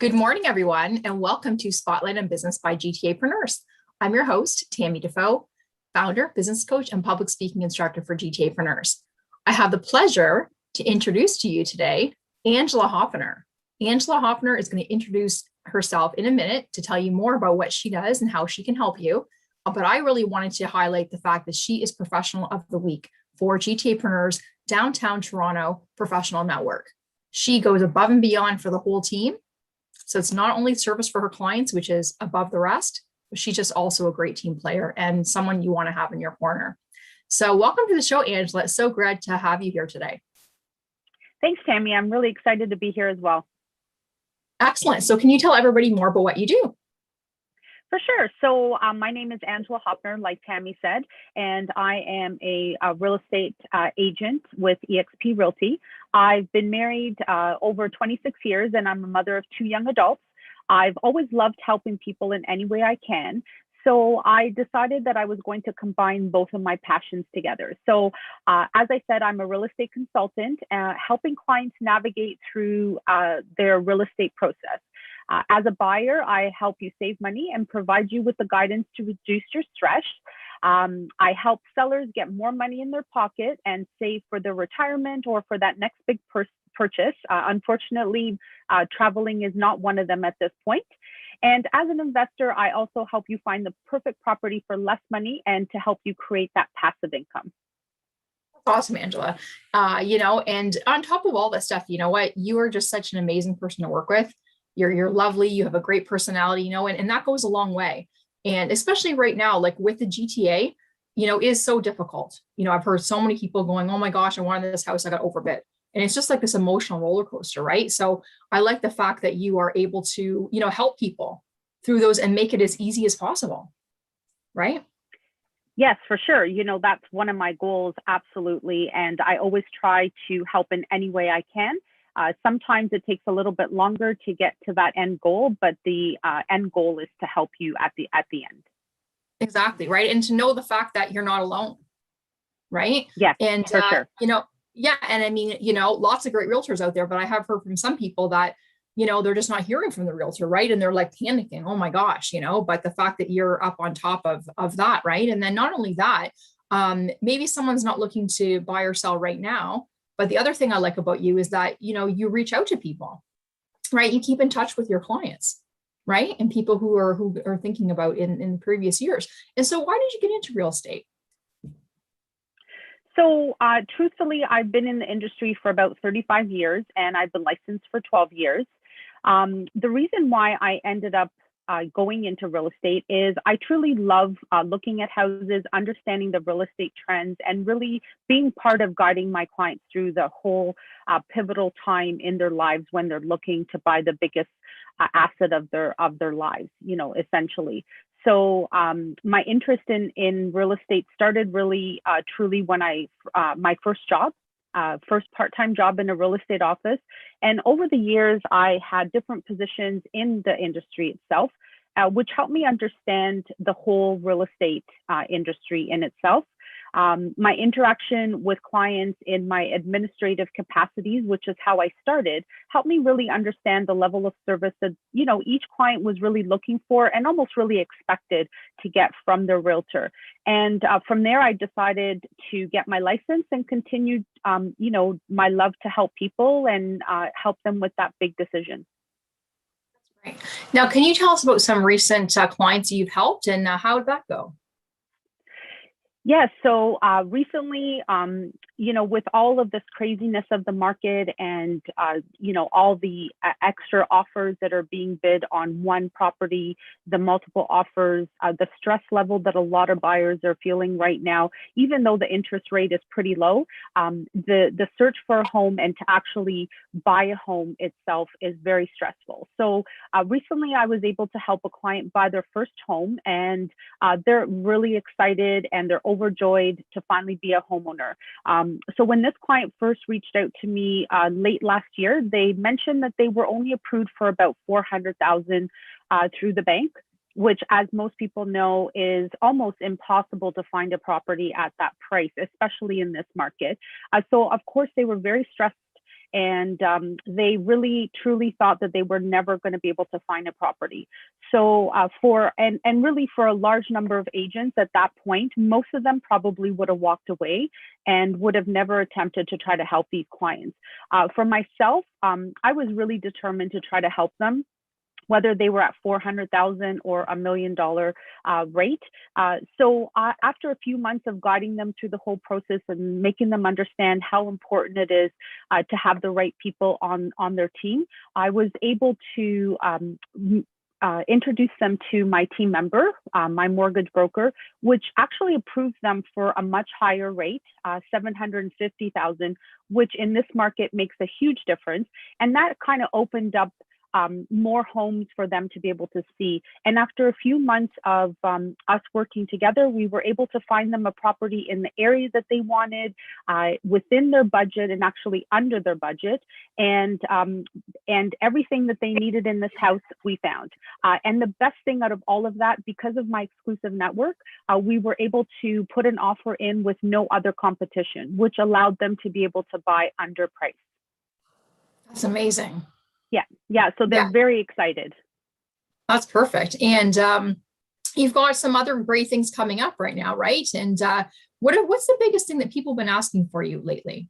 Good morning, everyone, and welcome to Spotlight on Business by GTApreneurs. I'm your host, Tammy Defoe, founder, business coach, and public speaking instructor for GTApreneurs. I have the pleasure to introduce to you today, Angela Hoppener. Angela Hoppener is going to introduce herself in a minute to tell you more about what she does and how she can help you. But I really wanted to highlight the fact that she is Professional of the Week for GTApreneurs Downtown Toronto Professional Network. She goes above and beyond for the whole team. So it's not only service for her clients, which is above the rest, but she's just also a great team player and someone you want to have in your corner. So welcome to the show, Angela. It's so glad to have you here today. Thanks, Tammy. I'm really excited to be here as well. Excellent. So can you tell everybody more about what you do? For sure. So my name is Angela Hoppener, like Tammy said, and I am a real estate agent with eXp Realty. I've been married over 26 years, and I'm a mother of 2 young adults. I've always loved helping people in any way I can. So I decided that I was going to combine both of my passions together. So as I said, I'm a real estate consultant, helping clients navigate through their real estate process. As a buyer, I help you save money and provide you with the guidance to reduce your stress. I help sellers get more money in their pocket and save for their retirement or for that next big purchase. Unfortunately, traveling is not one of them at this point. And as an investor, I also help you find the perfect property for less money and to help you create that passive income. Awesome, Angela. And on top of all that stuff, you know what? You are just such an amazing person to work with. You're lovely. You have a great personality, and that goes a long way. And especially right now, like with the GTA, is so difficult. I've heard so many people going, oh my gosh, I wanted this house, I got overbid. And it's just like this emotional roller coaster, right? So I like the fact that you are able to, help people through those and make it as easy as possible, right? Yes, for sure. That's one of my goals, absolutely. And I always try to help in any way I can. Sometimes it takes a little bit longer to get to that end goal, but the end goal is to help you at the end. Exactly, right? And to know the fact that you're not alone, right? Yes, and for sure. Yeah, and I mean, lots of great realtors out there, but I have heard from some people that, they're just not hearing from the realtor, right? And they're like panicking, oh my gosh, but the fact that you're up on top of that, right? And then not only that, maybe someone's not looking to buy or sell right now. But the other thing I like about you is that, you reach out to people, right? You keep in touch with your clients, right? And people who are thinking about in previous years. And so why did you get into real estate? So truthfully, I've been in the industry for about 35 years and I've been licensed for 12 years. The reason why I ended up going into real estate is I truly love looking at houses, understanding the real estate trends, and really being part of guiding my clients through the whole pivotal time in their lives when they're looking to buy the biggest asset of their lives, essentially. So my interest in real estate started really truly when my first job. First part-time job in a real estate office. And over the years, I had different positions in the industry itself, which helped me understand the whole real estate industry in itself. My interaction with clients in my administrative capacities, which is how I started, helped me really understand the level of service that, each client was really looking for and almost really expected to get from their realtor. And from there, I decided to get my license and continued, my love to help people and help them with that big decision. Right. Now, can you tell us about some recent clients you've helped and how did that go? Yes. So recently, with all of this craziness of the market and, all the extra offers that are being bid on one property, the multiple offers, the stress level that a lot of buyers are feeling right now, even though the interest rate is pretty low, the search for a home and to actually buy a home itself is very stressful. So recently I was able to help a client buy their first home and they're really excited and they're overjoyed to finally be a homeowner. So when this client first reached out to me late last year, they mentioned that they were only approved for about $400,000 through the bank, which, as most people know, is almost impossible to find a property at that price, especially in this market. So of course they were very stressed and they really truly thought that they were never going to be able to find a property. So really for a large number of agents at that point, most of them probably would have walked away and would have never attempted to try to help these clients. For myself, I was really determined to try to help them, whether they were at 400,000 or $1 million rate. So after a few months of guiding them through the whole process and making them understand how important it is to have the right people on their team, I was able to introduce them to my team member, my mortgage broker, which actually approved them for a much higher rate, 750,000, which in this market makes a huge difference. And that kind of opened up more homes for them to be able to see. And after a few months of us working together, we were able to find them a property in the area that they wanted, within their budget and actually under their budget. And everything that they needed in this house, we found. And the best thing out of all of that, because of my exclusive network, we were able to put an offer in with no other competition, which allowed them to be able to buy under price. That's amazing. Yeah. So they're very excited. That's perfect. And you've got some other great things coming up right now, right? And what's the biggest thing that people have been asking for you lately?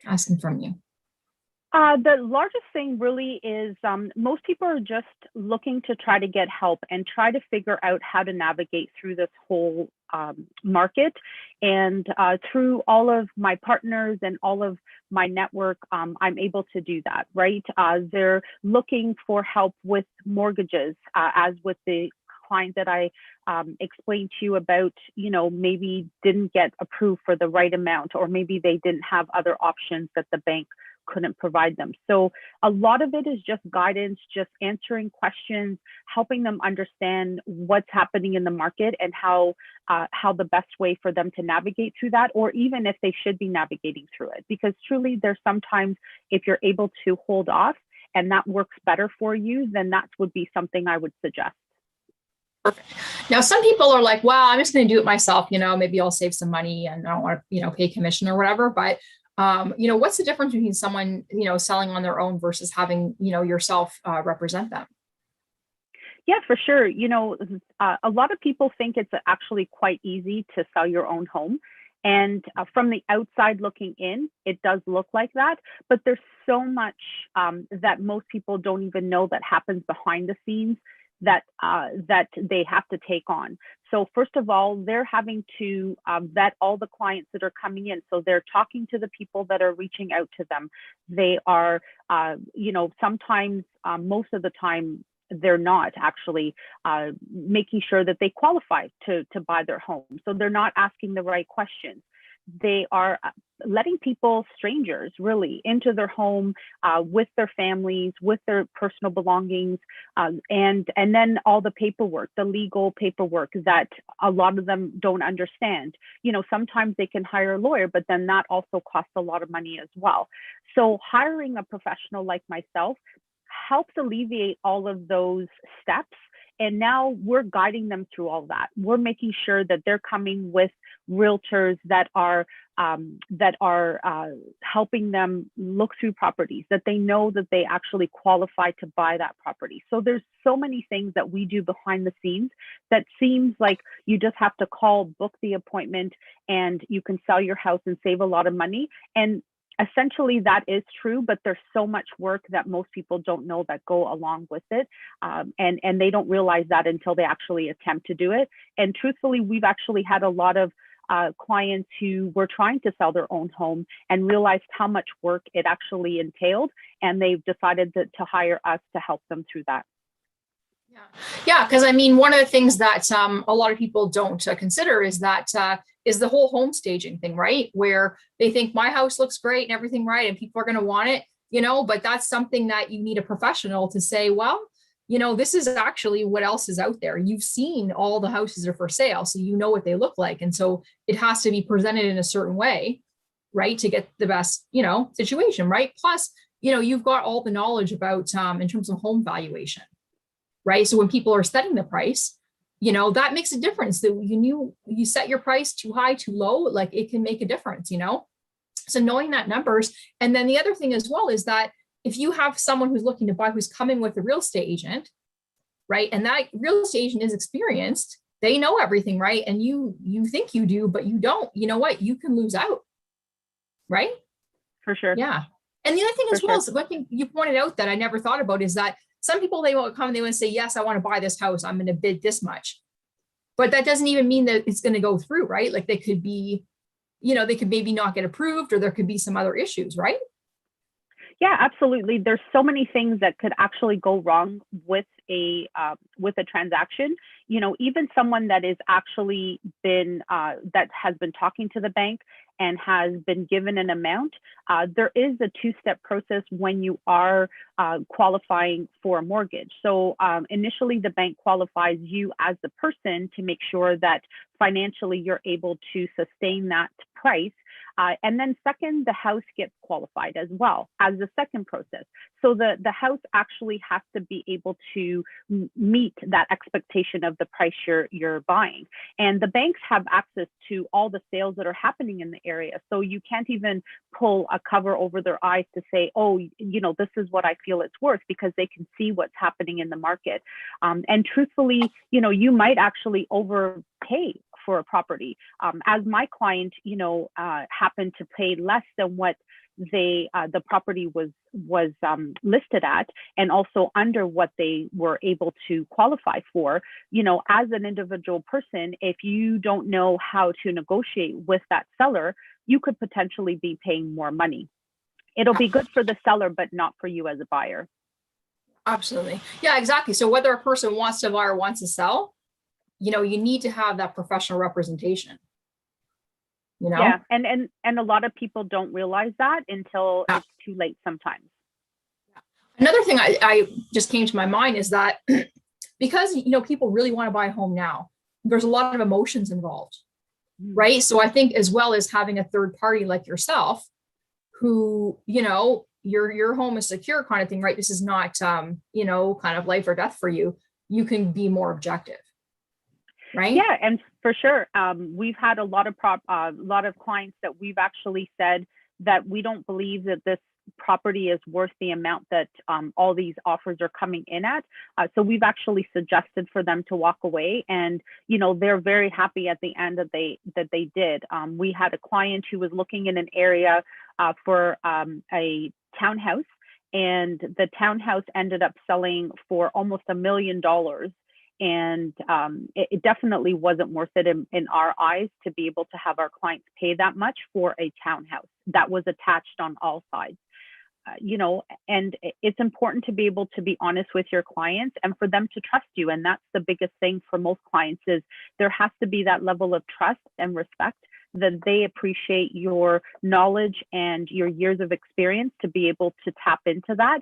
Asking from you? The largest thing really is most people are just looking to try to get help and try to figure out how to navigate through this whole market. And through all of my partners and all of my network, I'm able to do that, right? They're looking for help with mortgages, as with the client that I explained to you about, maybe didn't get approved for the right amount, or maybe they didn't have other options that the bank couldn't provide them. So a lot of it is just guidance, just answering questions, helping them understand what's happening in the market and how the best way for them to navigate through that, or even if they should be navigating through it. Because truly, there's sometimes if you're able to hold off and that works better for you, then that would be something I would suggest. Perfect. Now, some people are like, well, I'm just going to do it myself. Maybe I'll save some money and I don't want to, pay commission or whatever. But what's the difference between someone, selling on their own versus having, yourself represent them? Yeah, for sure. A lot of people think it's actually quite easy to sell your own home. And from the outside looking in, it does look like that. But there's so much that most people don't even know that happens behind the scenes that they have to take on. So first of all, they're having to vet all the clients that are coming in. So they're talking to the people that are reaching out to them. They are, sometimes, most of the time, they're not actually making sure that they qualify to buy their home. So they're not asking the right questions. They are letting people, strangers really, into their home with their families, with their personal belongings, and then all the paperwork, the legal paperwork that a lot of them don't understand. Sometimes they can hire a lawyer, but then that also costs a lot of money as well. So hiring a professional like myself helps alleviate all of those steps. And now we're guiding them through all that. We're making sure that they're coming with realtors that are helping them look through properties, that they know that they actually qualify to buy that property. So there's so many things that we do behind the scenes that seems like you just have to call, book the appointment, and you can sell your house and save a lot of money. And essentially that is true, but there's so much work that most people don't know that go along with it. And they don't realize that until they actually attempt to do it. And truthfully, we've actually had a lot of clients who were trying to sell their own home and realized how much work it actually entailed. And they've decided to hire us to help them through that. Yeah. Because one of the things that a lot of people don't consider is that is the whole home staging thing, right? Where they think my house looks great and everything, right? And people are going to want it, but that's something that you need a professional to say, well, this is actually what else is out there. You've seen all the houses are for sale, so you know what they look like. And so it has to be presented in a certain way, right? To get the best, situation, right? Plus, you've got all the knowledge about in terms of home valuation, right? So when people are setting the price, that makes a difference. That you set your price too high, too low, like it can make a difference, So knowing that numbers. And then the other thing as well is that if you have someone who's looking to buy, who's coming with a real estate agent, right? And that real estate agent is experienced, they know everything, right? And you think you do, but you don't. You know what? You can lose out, right? For sure. Yeah. And the other thing For as well sure. is one thing you pointed out that I never thought about is that some people, they will come and they want to say, yes, I want to buy this house. I'm going to bid this much. But that doesn't even mean that it's going to go through, right? Like they could be, they could maybe not get approved, or there could be some other issues, right? Yeah, absolutely. There's so many things that could actually go wrong with a transaction. Even someone that is actually been that has been talking to the bank and has been given an amount. There is a two-step process when you are qualifying for a mortgage. So initially, the bank qualifies you as the person to make sure that financially you're able to sustain that price. And then second, the house gets qualified as well as the second process. So the house actually has to be able to meet that expectation of the price you're buying. And the banks have access to all the sales that are happening in the area. So you can't even pull a cover over their eyes to say, oh, this is what I feel it's worth, because they can see what's happening in the market. And truthfully, you might actually overpay for a property. As my client, happened to pay less than what the property was listed at, and also under what they were able to qualify for. As an individual person, if you don't know how to negotiate with that seller, you could potentially be paying more money. It'll be good for the seller, but not for you as a buyer. Absolutely. Yeah, exactly. So whether a person wants to buy or wants to sell, you need to have that professional representation. Yeah, and a lot of people don't realize that until it's too late sometimes. Another thing I just came to my mind is that because people really want to buy a home now, there's a lot of emotions involved, right? So I think as well as having a third party like yourself, who your home is secure kind of thing, right? This is not kind of life or death for you. You can be more objective. Right? Yeah, and for sure, we've had a lot of clients that we've actually said that we don't believe that this property is worth the amount that all these offers are coming in at. So we've actually suggested for them to walk away, and they're very happy at the end that they did. We had a client who was looking in an area for a townhouse, and the townhouse ended up selling for almost $1 million. And it definitely wasn't worth it in our eyes to be able to have our clients pay that much for a townhouse that was attached on all sides. And it's important to be able to be honest with your clients and for them to trust you. And that's the biggest thing for most clients, is there has to be that level of trust and respect, that they appreciate your knowledge and your years of experience to be able to tap into that.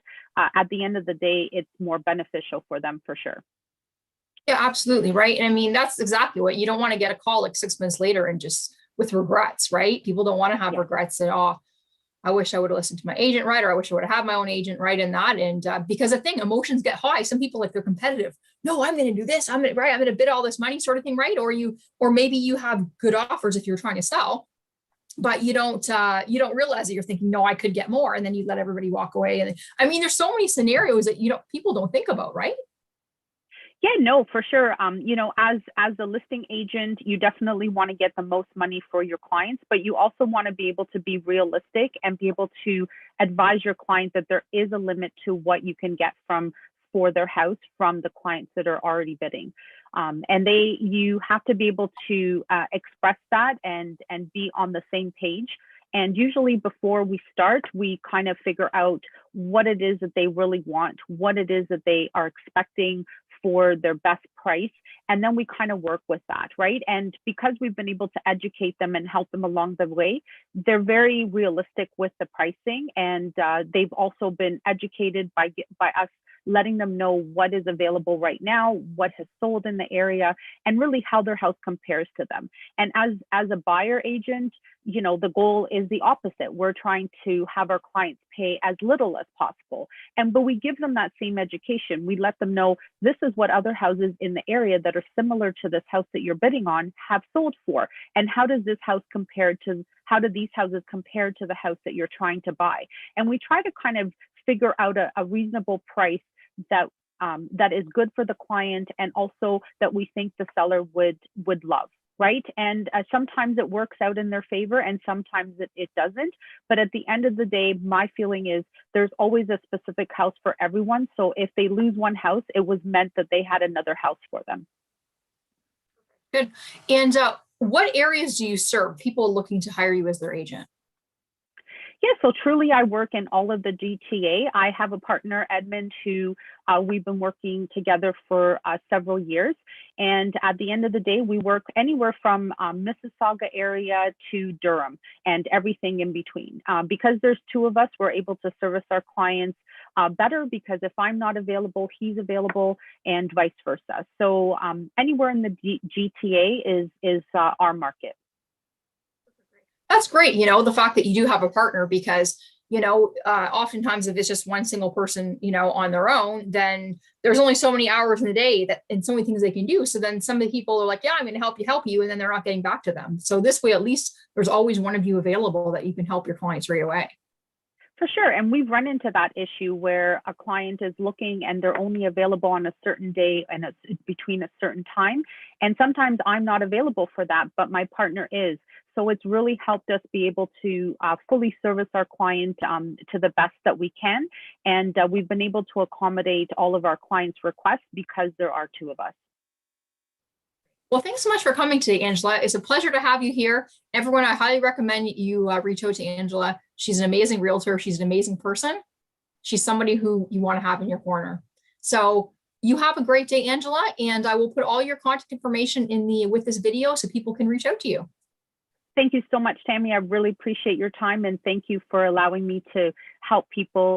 At the end of the day, it's more beneficial for them for sure. Yeah, absolutely. Right. And I mean, that's exactly what you don't want to get a call like 6 months later and just with regrets, right? People don't want to have regrets at all. I wish I would have listened to my agent, right? Or I wish I would have had my own agent, right? In that. And because the thing, emotions get high. Some people, like, they're competitive. No, I'm going to do this. I'm going to bid all this money, sort of thing. Right. Or maybe you have good offers if you're trying to sell, but you don't realize that you're thinking, no, I could get more. And then you let everybody walk away. And I mean, there's so many scenarios that, people don't think about, right? Yeah, no, for sure. As a listing agent, you definitely want to get the most money for your clients, but you also want to be able to be realistic and be able to advise your client that there is a limit to what you can get for their house from the clients that are already bidding. And you have to be able to express that and be on the same page. And usually before we start, we kind of figure out what it is that they really want, what it is that they are expecting for their best price. And then we kind of work with that, right? And because we've been able to educate them and help them along the way, they're very realistic with the pricing. And they've also been educated by us letting them know what is available right now, what has sold in the area, and really how their house compares to them. And as a buyer agent, the goal is the opposite. We're trying to have our clients pay as little as possible. But we give them that same education. We let them know this is what other houses in in the area that are similar to this house that you're bidding on have sold for? And how does this house how do these houses compare to the house that you're trying to buy? And we try to kind of figure out a reasonable price that that is good for the client, and also that we think the seller would love, right? And sometimes it works out in their favor and sometimes it doesn't. But at the end of the day, my feeling is there's always a specific house for everyone. So if they lose one house, it was meant that they had another house for them. Good. And what areas do you serve? People looking to hire you as their agent? Yeah, so truly I work in all of the GTA. I have a partner, Edmund, who we've been working together for several years. And at the end of the day, we work anywhere from Mississauga area to Durham and everything in between. Because there's two of us, we're able to service our clients better, because if I'm not available, he's available, and vice versa. So anywhere in the GTA is our market. That's great. The fact that you do have a partner, because, oftentimes if it's just one single person, on their own, then there's only so many hours in the day and so many things they can do. So then some of the people are like, yeah, I'm going to help you. And then they're not getting back to them. So this way, at least there's always one of you available that you can help your clients right away. For sure. And we've run into that issue where a client is looking and they're only available on a certain day and it's between a certain time. And sometimes I'm not available for that, but my partner is. So it's really helped us be able to fully service our client to the best that we can. And we've been able to accommodate all of our clients' requests because there are two of us. Well, thanks so much for coming today, Angela. It's a pleasure to have you here. Everyone, I highly recommend you reach out to Angela. She's an amazing realtor. She's an amazing person. She's somebody who you want to have in your corner. So you have a great day, Angela, and I will put all your contact information with this video so people can reach out to you. Thank you so much, Tammy. I really appreciate your time, and thank you for allowing me to help people